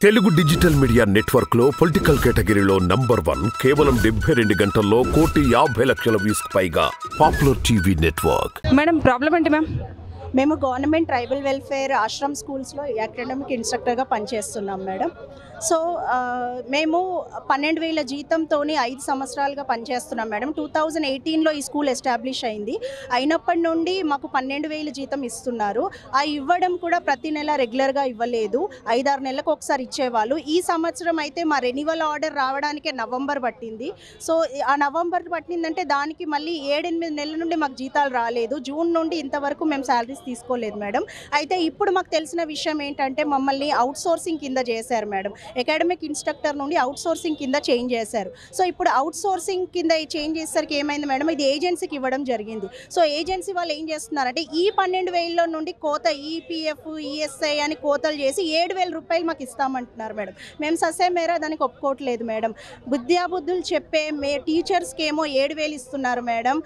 Telugu digital media network లో political కేటగిరీలో number 1 కేవలం 72 గంటల్లో 1,50,00,000 వ్యూస్ పైగా popular TV network. Madam problem ఏంటి మ్యామ్? మేము గవర్నమెంట్ ట్రైబల్ వెల్ఫేర్ ఆశ్రమ్ స్కూల్స్లో అకాడమిక్ ఇన్స్ట్రక్టర్గా పనిచేస్తున్నాం మేడం. సో మేము 12,000 జీతంతో 5 సంవత్సరాలుగా పనిచేస్తున్నాం మేడం. 2018లో ఈ స్కూల్ ఎస్టాబ్లిష్ అయింది. అయినప్పటి నుండి మాకు 12,000 జీతం ఇస్తున్నారు. ఆ ఇవ్వడం కూడా ప్రతి నెల రెగ్యులర్గా ఇవ్వలేదు, 5-6 నెలలకు ఒకసారి ఇచ్చేవాళ్ళు. ఈ సంవత్సరం అయితే మా రెన్యువల్ ఆర్డర్ రావడానికే నవంబర్ పట్టింది. సో ఆ నవంబర్ పట్టిందంటే దానికి మళ్ళీ 7-8 నెలల నుండి మాకు జీతాలు రాలేదు. జూన్ నుండి ఇంతవరకు మేము శాలరీస్ తీసుకోలేదు మేడం. అయితే ఇప్పుడు మాకు తెలిసిన విషయం ఏంటంటే మమ్మల్ని అవుట్సోర్సింగ్ కింద చేశారు మేడం. అకాడమిక్ ఇన్స్ట్రక్టర్ నుండి అవుట్సోర్సింగ్ కింద చేంజ్ చేశారు. సో ఇప్పుడు అవుట్సోర్సింగ్ కింద చేంజ్ చేసేసరికి ఏమైంది మేడం, ఇది ఏజెన్సీకి ఇవ్వడం జరిగింది. సో ఏజెన్సీ వాళ్ళు ఏం చేస్తున్నారంటే ఈ 12,000 నుండి కోత ఈపీఎఫ్ ఈఎస్ఐ అని కోతలు చేసి 7,000 రూపాయలు మాకు ఇస్తామంటున్నారు మేడం. మేము ససే మేర దానికి ఒప్పుకోవట్లేదు మేడం. బుద్ధిబుద్ధులు చెప్పే టీచర్స్కి ఏమో 7,000 ఇస్తున్నారు మేడం.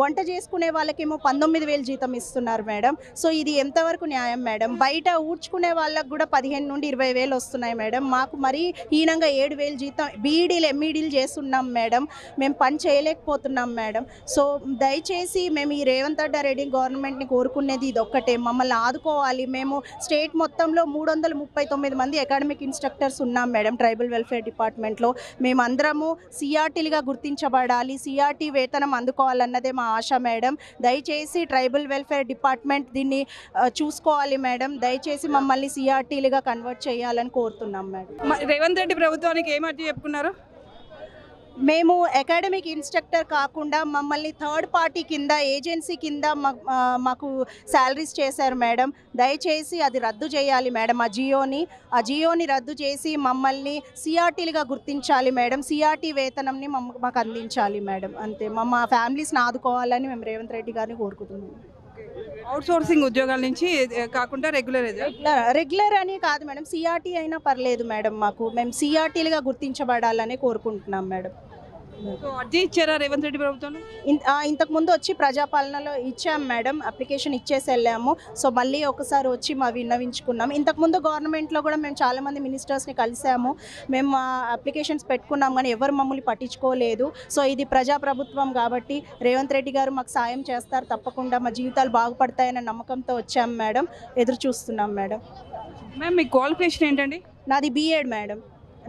వంట చేసుకునే వాళ్ళకేమో 19,000 జీతం ఇస్తున్నారు మేడం. సో ఇది ఎంతవరకు న్యాయం మేడం? బయట ఊడ్చుకునే వాళ్ళకు కూడా 15,000 నుండి 20,000 వస్తున్నాయి మేడం. మాకు మరీ హీనంగా 7,000 జీతం బీఈడీలు ఎంఈడీలు చేస్తున్నాం మేడం. మేము పని చేయలేకపోతున్నాం మేడం. సో దయచేసి మేము ఈ రేవంత్ రెడ్డి గవర్నమెంట్ని కోరుకునేది ఇది ఒక్కటే, మమ్మల్ని ఆదుకోవాలి. మేము స్టేట్ మొత్తంలో 339 మంది అకాడమిక్ ఇన్స్ట్రక్టర్స్ ఉన్నాం మేడం ట్రైబల్ వెల్ఫేర్ డిపార్ట్మెంట్లో. మేమందరము సిఆర్టీలుగా గుర్తించబడాలి, సిఆర్టీ వేతనం అందుకోవాలన్నదే మా ఆశ మేడం. దయచేసి ట్రైబల్ వెల్ఫేర్ డిపార్ట్మెంట్ దీన్ని చూసుకోవాలి మేడం. దయచేసి మమ్మల్ని సిఆర్టీలుగా కన్వర్ట్ చేయాలని కోరుతున్నాం మేడం. రేవంత్ రెడ్డి ప్రభుత్వానికి ఏం అర్జీ చెప్పుకున్నారు? మేము అకాడమిక్ ఇన్స్ట్రక్టర్ కాకుండా మమ్మల్ని థర్డ్ పార్టీ కింద ఏజెన్సీ కింద మాకు శాలరీస్ చేశారు మేడం. దయచేసి అది రద్దు చేయాలి మేడం. ఆ జియోని రద్దు చేసి మమ్మల్ని సిఆర్టీలుగా గుర్తించాలి మేడం. సిఆర్టీ వేతనంని మాకు అందించాలి మేడం. అంతే, మా ఫ్యామిలీస్ని ఆదుకోవాలని మేము రేవంత్ రెడ్డి గారిని కోరుకుంటున్నాం. అవుట్సోర్సింగ్ ఉద్యోగాల నుంచి కాకుండా రెగ్యులర్ అని కాదు మేడం, సిఆర్టీ అయినా పర్లేదు మేడం. మేము సిఆర్టీలుగా గుర్తించబడాలని కోరుకుంటున్నాం మేడం. అర్జీ ఇచ్చారా రేవంత్ రెడ్డి ప్రభుత్వం? ఇంతకుముందు వచ్చి ప్రజాపాలనలో ఇచ్చాం మేడం, అప్లికేషన్ ఇచ్చేసి వెళ్ళాము. సో మళ్ళీ ఒకసారి వచ్చి విన్నవించుకున్నాం. ఇంతకుముందు గవర్నమెంట్లో కూడా మేము చాలామంది మినిస్టర్స్ని కలిసాము, మేము అప్లికేషన్స్ పెట్టుకున్నాం, కానీ ఎవరు మమ్మల్ని పట్టించుకోలేదు. సో ఇది ప్రజాప్రభుత్వం కాబట్టి రేవంత్ రెడ్డి గారు మాకు సాయం చేస్తారు తప్పకుండా, మా జీవితాలు బాగుపడతాయనే నమ్మకంతో వచ్చాం మేడం. ఎదురు చూస్తున్నాం మేడం. మ్యామ్ మీ క్వాలిఫికేషన్ ఏంటండి? నాది బీఎడ్ మేడం.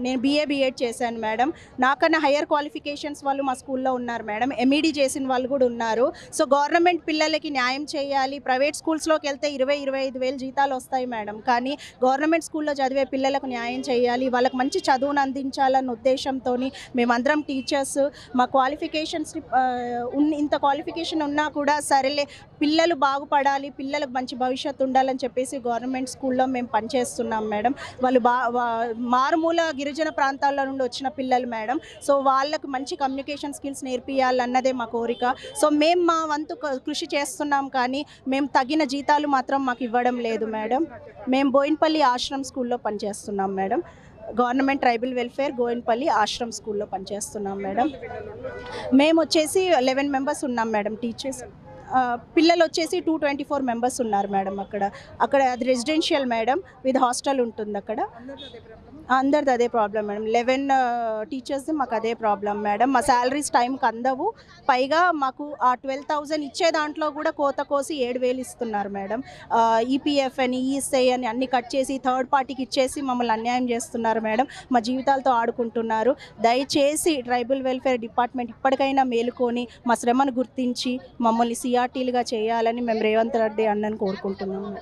నేను బీఎడ్ చేశాను మేడం. నాకన్నా హయ్యర్ క్వాలిఫికేషన్స్ వాళ్ళు మా స్కూల్లో ఉన్నారు మేడం. ఎంఈడీ చేసిన వాళ్ళు కూడా ఉన్నారు. సో గవర్నమెంట్ పిల్లలకి న్యాయం చేయాలి. ప్రైవేట్ స్కూల్స్లోకి వెళ్తే 20-25,000 జీతాలు వస్తాయి మేడం, కానీ గవర్నమెంట్ స్కూల్లో చదివే పిల్లలకు న్యాయం చేయాలి, వాళ్ళకి మంచి చదువును అందించాలన్న ఉద్దేశంతో మేమందరం టీచర్స్ మా క్వాలిఫికేషన్స్ ఇంత క్వాలిఫికేషన్ ఉన్నా కూడా సరేలే పిల్లలు బాగుపడాలి, పిల్లలకు మంచి భవిష్యత్తు ఉండాలని చెప్పేసి గవర్నమెంట్ స్కూల్లో మేము పనిచేస్తున్నాం మేడం. వాళ్ళు మారుమూల గిరిజన ప్రాంతాల నుండి వచ్చిన పిల్లలు మేడం. సో వాళ్ళకు మంచి కమ్యూనికేషన్ స్కిల్స్ నేర్పియాలన్నదే మా కోరిక. సో మేము మా వంతు కృషి చేస్తున్నాం, కానీ మేము తగిన జీతాలు మాత్రం మాకు ఇవ్వడం లేదు మేడం. మేము బోయిన్పల్లి ఆశ్రమ్ స్కూల్లో పనిచేస్తున్నాం madam. Government tribal welfare Boinpalli ashram స్కూల్లో పనిచేస్తున్నాం మేడం. మేము వచ్చేసి 11 మెంబర్స్ ఉన్నాం మేడం టీచర్స్. పిల్లలు వచ్చేసి 224 మెంబర్స్ ఉన్నారు మేడం. అక్కడ అది రెసిడెన్షియల్ మేడం, విత్ హాస్టల్ ఉంటుంది. అక్కడ అందరిది అదే ప్రాబ్లం మేడం. 11 టీచర్స్ది మాకు అదే ప్రాబ్లం మేడం. మా శాలరీస్ టైంకి అందవు, పైగా మాకు ఆ 12,000 ఇచ్చే దాంట్లో కూడా కోత కోసి 7,000 ఇస్తున్నారు మేడం. ఈపీఎఫ్ అని ఈఎస్ఐ అని అన్ని కట్ చేసి థర్డ్ పార్టీకి ఇచ్చేసి మమ్మల్ని అన్యాయం చేస్తున్నారు మేడం. మా జీవితాలతో ఆడుకుంటున్నారు. దయచేసి ట్రైబల్ వెల్ఫేర్ డిపార్ట్మెంట్ ఇప్పటికైనా మేలుకొని మా శ్రమను గుర్తించి మమ్మల్ని సిఆర్టీలుగా చేయాలని మేము రేవంత్ రెడ్డి అన్నని కోరుకుంటున్నాము.